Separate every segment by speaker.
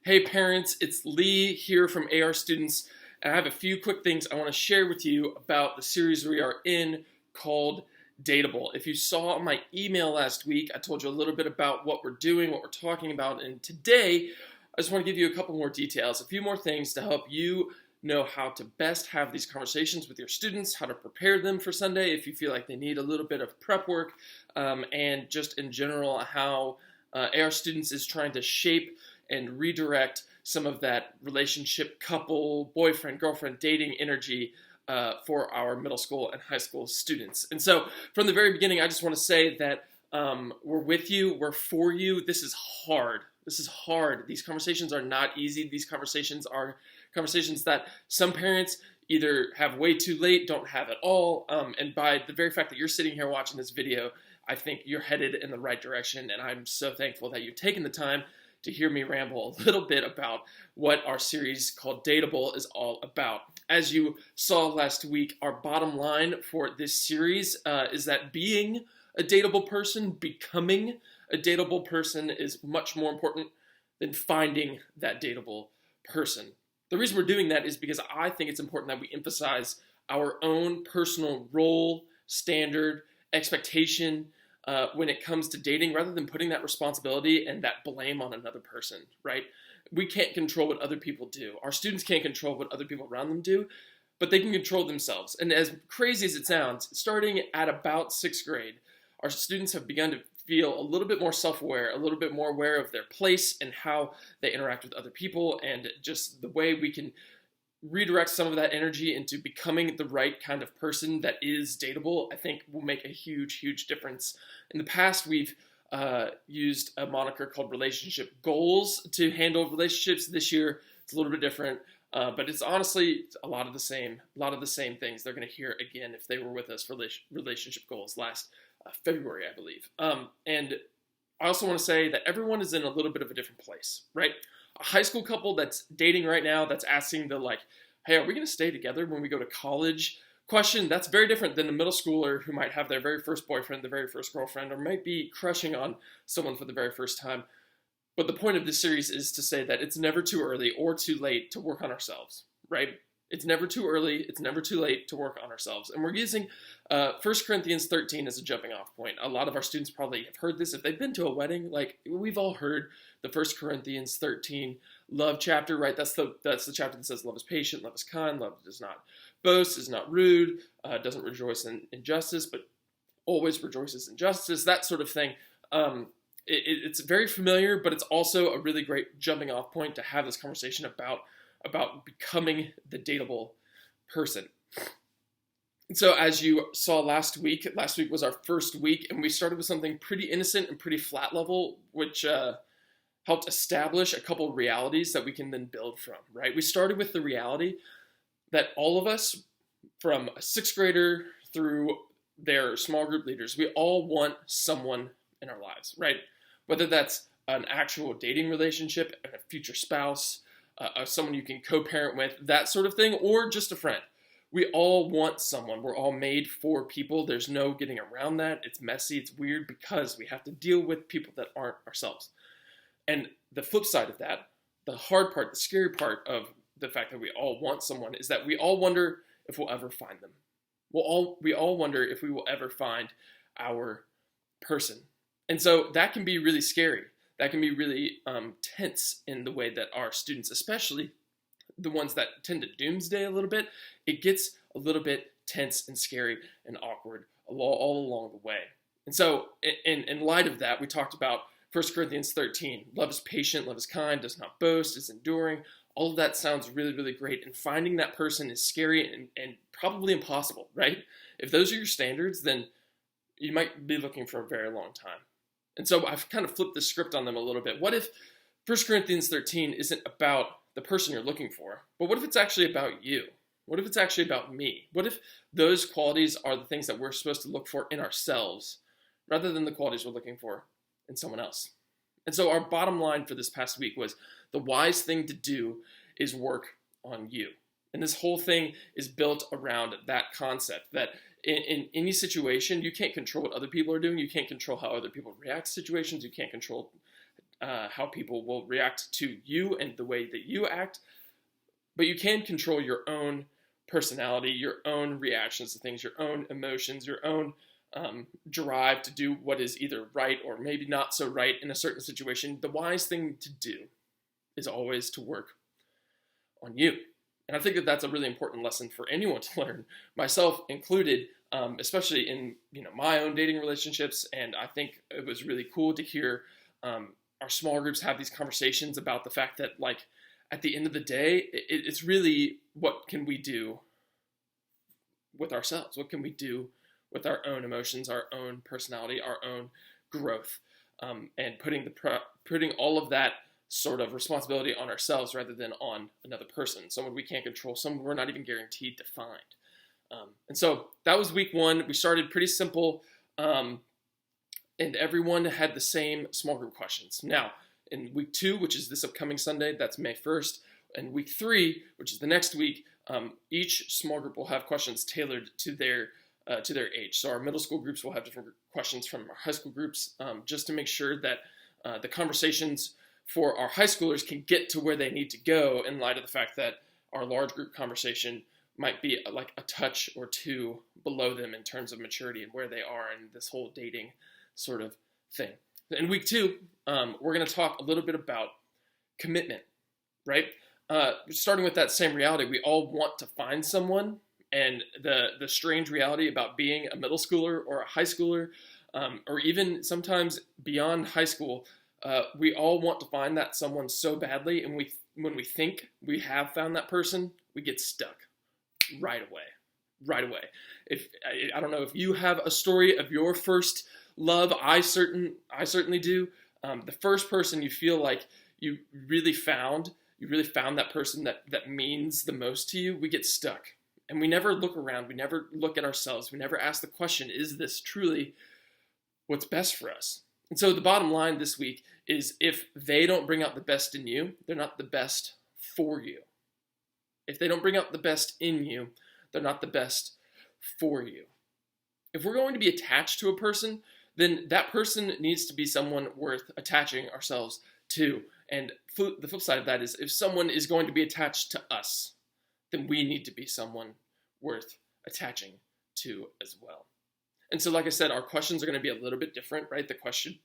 Speaker 1: Hey parents, it's Lee here from AR Students, and I have a few quick things I want to share with you about the series we are in called Dateable. If you saw my email last week, I told you a little bit about what we're doing, what we're talking about, and today I just want to give you a couple more details, a few more things to help you know how to best have these conversations with your students, how to prepare them for Sunday if you feel like they need a little bit of prep work, and just in general how AR Students is trying to shape and redirect some of that relationship, couple, boyfriend, girlfriend, dating energy for our middle school and high school students. And so from the very beginning, I just want to say that we're with you, we're for you. This is hard. This is hard. These conversations are not easy. These conversations are conversations that some parents either have way too late, don't have at all, and by the very fact that you're sitting here watching this video, I think you're headed in the right direction, and I'm so thankful that you've taken the time to hear me ramble a little bit about what our series called Dateable is all about. As you saw last week, our bottom line for this series is that being a dateable person, becoming a dateable person is much more important than finding that dateable person. The reason we're doing that is because I think it's important that we emphasize our own personal role, standard, expectation when it comes to dating, rather than putting that responsibility and that blame on another person, right? We can't control what other people do. Our students can't control what other people around them do, but they can control themselves. And as crazy as it sounds, starting at about 6th grade, our students have begun to feel a little bit more self-aware, a little bit more aware of their place and how they interact with other people, and just the way we can redirect some of that energy into becoming the right kind of person that is dateable, I think will make a huge, huge difference. In the past, we've used a moniker called relationship goals to handle relationships. This year, it's a little bit different, but it's honestly a lot of the same things they're going to hear again if they were with us for relationship goals last February, I believe. And I also want to say that everyone is in a little bit of a different place, right? A high school couple that's dating right now, that's asking the hey, are we going to stay together when we go to college? Question, that's very different than a middle schooler who might have their very first boyfriend, their very first girlfriend, or might be crushing on someone for the very first time. But the point of this series is to say that it's never too early or too late to work on ourselves, right? It's never too early, it's never too late to work on ourselves. And we're using 1 Corinthians 13 as a jumping off point. A lot of our students probably have heard this. If they've been to a wedding, we've all heard the 1 Corinthians 13 love chapter, right? That's the chapter that says love is patient, love is kind, love does not boast, is not rude, doesn't rejoice in injustice, but always rejoices in justice, that sort of thing. It's very familiar, but it's also a really great jumping off point to have this conversation about becoming the dateable person. And so as you saw last week was our first week, and we started with something pretty innocent and pretty flat level, which helped establish a couple of realities that we can then build from, right? We started with the reality that all of us, from a 6th grader through their small group leaders, we all want someone in our lives, right? Whether that's an actual dating relationship, a future spouse, someone you can co-parent with, that sort of thing, or just a friend. We all want someone. We're all made for people. There's no getting around that. It's messy. It's weird because we have to deal with people that aren't ourselves. And the flip side of that, the hard part, the scary part of the fact that we all want someone is that we all wonder if we'll ever find them. We all wonder if we will ever find our person. And so that can be really scary. That can be really tense in the way that our students, especially the ones that tend to doomsday a little bit, it gets a little bit tense and scary and awkward all along the way. And so in light of that, we talked about 1 Corinthians 13. Love is patient, love is kind, does not boast, is enduring. All of that sounds really, really great. And finding that person is scary and probably impossible, right? If those are your standards, then you might be looking for a very long time. And so I've kind of flipped the script on them a little bit. What if 1 Corinthians 13 isn't about the person you're looking for, but what if it's actually about you? What if it's actually about me? What if those qualities are the things that we're supposed to look for in ourselves rather than the qualities we're looking for in someone else? And so our bottom line for this past week was the wise thing to do is work on you. And this whole thing is built around that concept that in any situation, you can't control what other people are doing. You can't control how other people react to situations. You can't control how people will react to you and the way that you act, but you can control your own personality, your own reactions to things, your own emotions, your own drive to do what is either right or maybe not so right in a certain situation. The wise thing to do is always to work on you. And I think that that's a really important lesson for anyone to learn, myself included, especially in my own dating relationships. And I think it was really cool to hear our small groups have these conversations about the fact that, like, at the end of the day, it's really what can we do with ourselves? What can we do with our own emotions, our own personality, our own growth, and putting all of that sort of responsibility on ourselves rather than on another person, someone we can't control, someone we're not even guaranteed to find. And so that was week 1. We started pretty simple, and everyone had the same small group questions. Now, in week 2, which is this upcoming Sunday, that's May 1st, and week 3, which is the next week, each small group will have questions tailored to their age. So our middle school groups will have different questions from our high school groups, just to make sure that the conversations for our high schoolers can get to where they need to go, in light of the fact that our large group conversation might be like a touch or two below them in terms of maturity and where they are in this whole dating sort of thing. In week 2, we're going to talk a little bit about commitment, right? Starting with that same reality, we all want to find someone, and the strange reality about being a middle schooler or a high schooler, or even sometimes beyond high school, we all want to find that someone so badly, and when we think we have found that person, we get stuck right away. I don't know if you have a story of your first love. I certainly do. The first person you feel like you really found that person that means the most to you, we get stuck. And we never look around, we never look at ourselves, we never ask the question, is this truly what's best for us? And so the bottom line this week is, if they don't bring out the best in you, they're not the best for you. If they don't bring out the best in you, they're not the best for you. If we're going to be attached to a person, then that person needs to be someone worth attaching ourselves to. And the flip side of that is, if someone is going to be attached to us, then we need to be someone worth attaching to as well. And so, like I said, our questions are going to be a little bit different, right? The question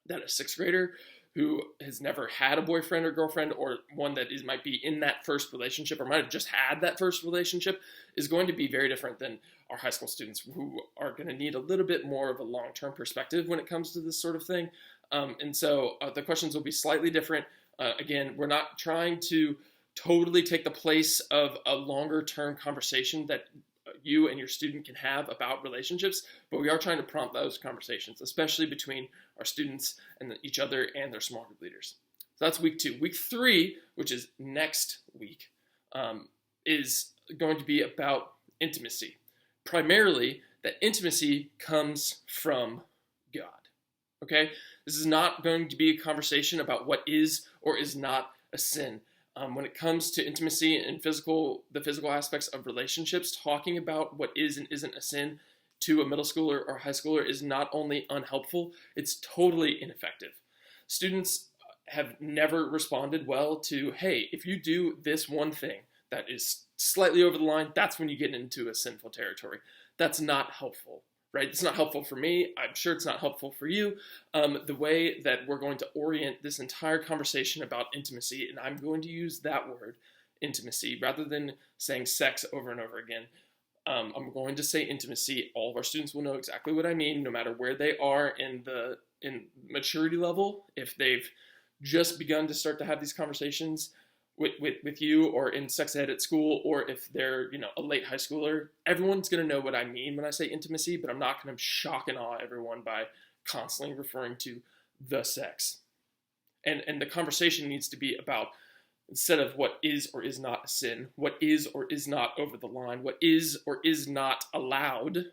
Speaker 1: that a 6th grader who has never had a boyfriend or girlfriend, or one that might be in that first relationship or might have just had that first relationship, is going to be very different than our high school students, who are going to need a little bit more of a long-term perspective when it comes to this sort of thing. And so the questions will be slightly different. Again, we're not trying to totally take the place of a longer-term conversation that you and your student can have about relationships, but we are trying to prompt those conversations, especially between our students and each other and their small group leaders. So that's week 2. Week 3, which is next week, is going to be about intimacy. Primarily, that intimacy comes from God. Okay? This is not going to be a conversation about what is or is not a sin. When it comes to intimacy and the physical aspects of relationships, talking about what is and isn't a sin to a middle schooler or high schooler is not only unhelpful, it's totally ineffective. Students have never responded well to, hey, if you do this one thing that is slightly over the line, that's when you get into a sinful territory. That's not helpful, right? It's not helpful for me. I'm sure it's not helpful for you. The way that we're going to orient this entire conversation about intimacy, and I'm going to use that word, intimacy, rather than saying sex over and over again. I'm going to say intimacy. All of our students will know exactly what I mean, no matter where they are in maturity level. If they've just begun to start to have these conversations with you, or in sex ed at school, or if they're a late high schooler, everyone's going to know what I mean when I say intimacy, but I'm not going to shock and awe everyone by constantly referring to the sex. And the conversation needs to be about, instead of what is or is not a sin, what is or is not over the line, what is or is not allowed,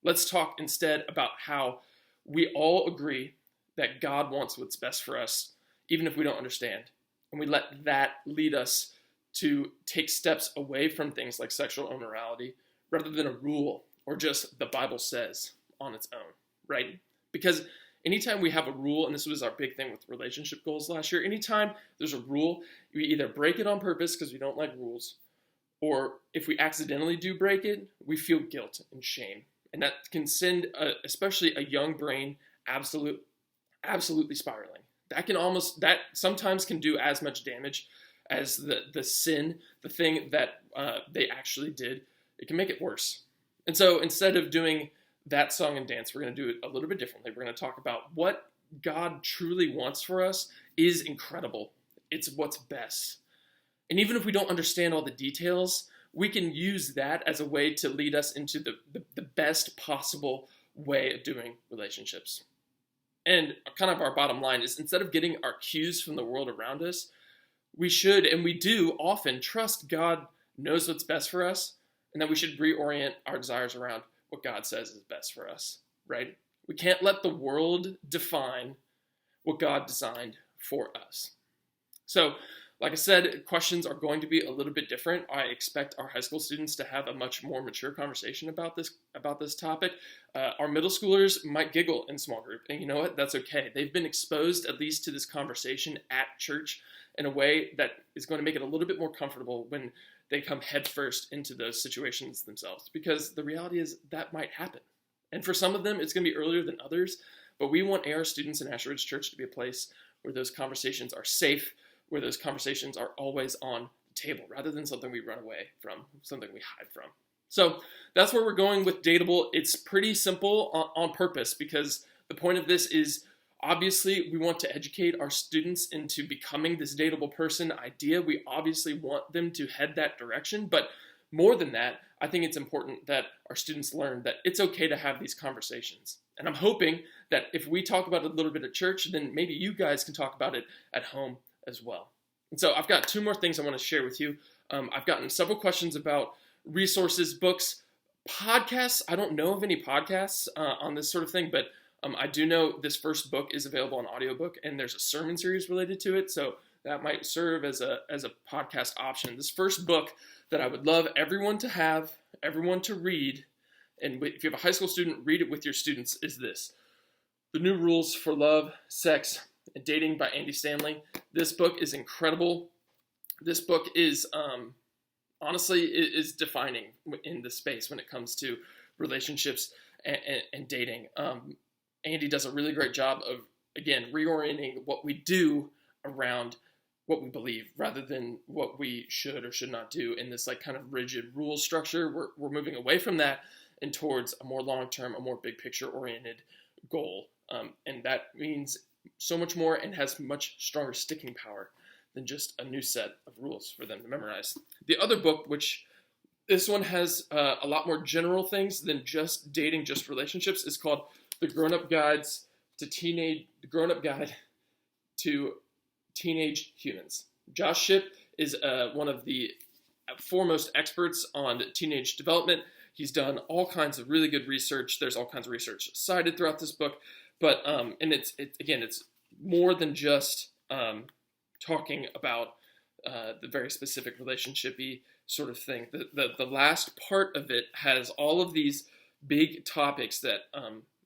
Speaker 1: let's talk instead about how we all agree that God wants what's best for us, even if we don't understand. And we let that lead us to take steps away from things like sexual immorality, rather than a rule or just the Bible says on its own, right? Because anytime we have a rule, and this was our big thing with relationship goals last year, anytime there's a rule, we either break it on purpose because we don't like rules, or if we accidentally do break it, we feel guilt and shame. And that can send, especially a young brain, absolutely spiraling. That sometimes can do as much damage as the sin, the thing that they actually did. It can make it worse. And so instead of doing that song and dance, we're going to do it a little bit differently. We're going to talk about what God truly wants for us is incredible. It's what's best. And even if we don't understand all the details, we can use that as a way to lead us into the best possible way of doing relationships. And kind of our bottom line is, instead of getting our cues from the world around us, we should, and we do often, trust God knows what's best for us, and that we should reorient our desires around what God says is best for us, right? We can't let the world define what God designed for us. So, like I said, questions are going to be a little bit different. I expect our high school students to have a much more mature conversation about this topic. Our middle schoolers might giggle in small group, and you know what? That's okay. They've been exposed at least to this conversation at church in a way that is going to make it a little bit more comfortable when they come headfirst into those situations themselves, because the reality is that might happen. And for some of them, it's going to be earlier than others, but we want AR students in Asher Ridge Church to be a place where those conversations are safe, where those conversations are always on the table, rather than something we run away from, something we hide from. So that's where we're going with Dateable. It's pretty simple on purpose, because the point of this is, obviously, we want to educate our students into becoming this dateable person idea. We obviously want them to head that direction, but more than that, I think it's important that our students learn that it's okay to have these conversations. And I'm hoping that if we talk about it a little bit at church, then maybe you guys can talk about it at home as well. And so I've got two more things I want to share with you. I've gotten several questions about resources, books, podcasts. I don't know of any podcasts on this sort of thing, but I do know this first book is available on audiobook, and there's a sermon series related to it, so that might serve as a podcast option. This first book that I would love everyone to have, everyone to read, and if you have a high school student, read it with your students, is this: The New Rules for Love, Sex, and Dating by Andy Stanley. This book is incredible. This book is, honestly, is defining in the space when it comes to relationships and dating. Andy does a really great job of, again, reorienting what we do around what we believe, rather than what we should or should not do in this like kind of rigid rule structure. We're moving away from that and towards a more long-term, a more big picture oriented goal. And that means so much more and has much stronger sticking power than just a new set of rules for them to memorize. The other book, which this one has a lot more general things than just dating, just relationships, is called The Grown-Up Guide to Teenage Humans. Josh Shipp is one of the foremost experts on teenage development. He's done all kinds of really good research. There's all kinds of research cited throughout this book, but and it's more than just talking about the very specific relationship-y sort of thing. The last part of it has all of these big topics that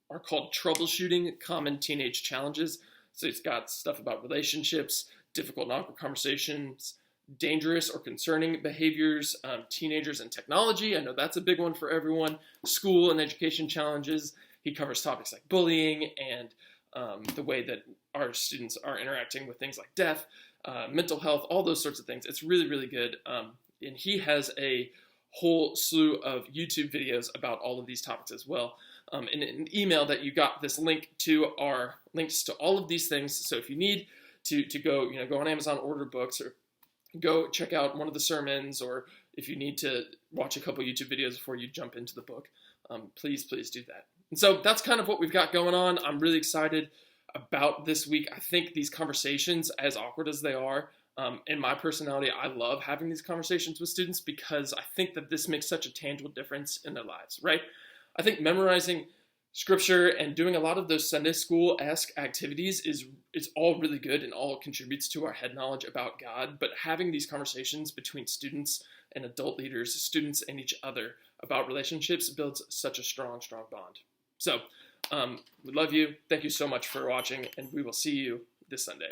Speaker 1: are called troubleshooting common teenage challenges. So it's got stuff about relationships, difficult and awkward conversations, dangerous or concerning behaviors, teenagers and technology. I know that's a big one for everyone. School and education challenges. He covers topics like bullying and the way that our students are interacting with things like death, mental health, all those sorts of things. It's really, really good. And he has a whole slew of YouTube videos about all of these topics as well. In an email that you got this link to are links to all of these things. So if you need to go, go on Amazon, order books, or go check out one of the sermons, or if you need to watch a couple YouTube videos before you jump into the book, please do that. And so that's kind of what we've got going on. I'm really excited about this week. I think these conversations, as awkward as they are, in my personality, I love having these conversations with students because I think that this makes such a tangible difference in their lives, right? I think memorizing scripture and doing a lot of those Sunday school-esque activities is all really good and all contributes to our head knowledge about God. But having these conversations between students and adult leaders, students and each other about relationships builds such a strong bond. So We love you. Thank you so much for watching, and we will see you this Sunday.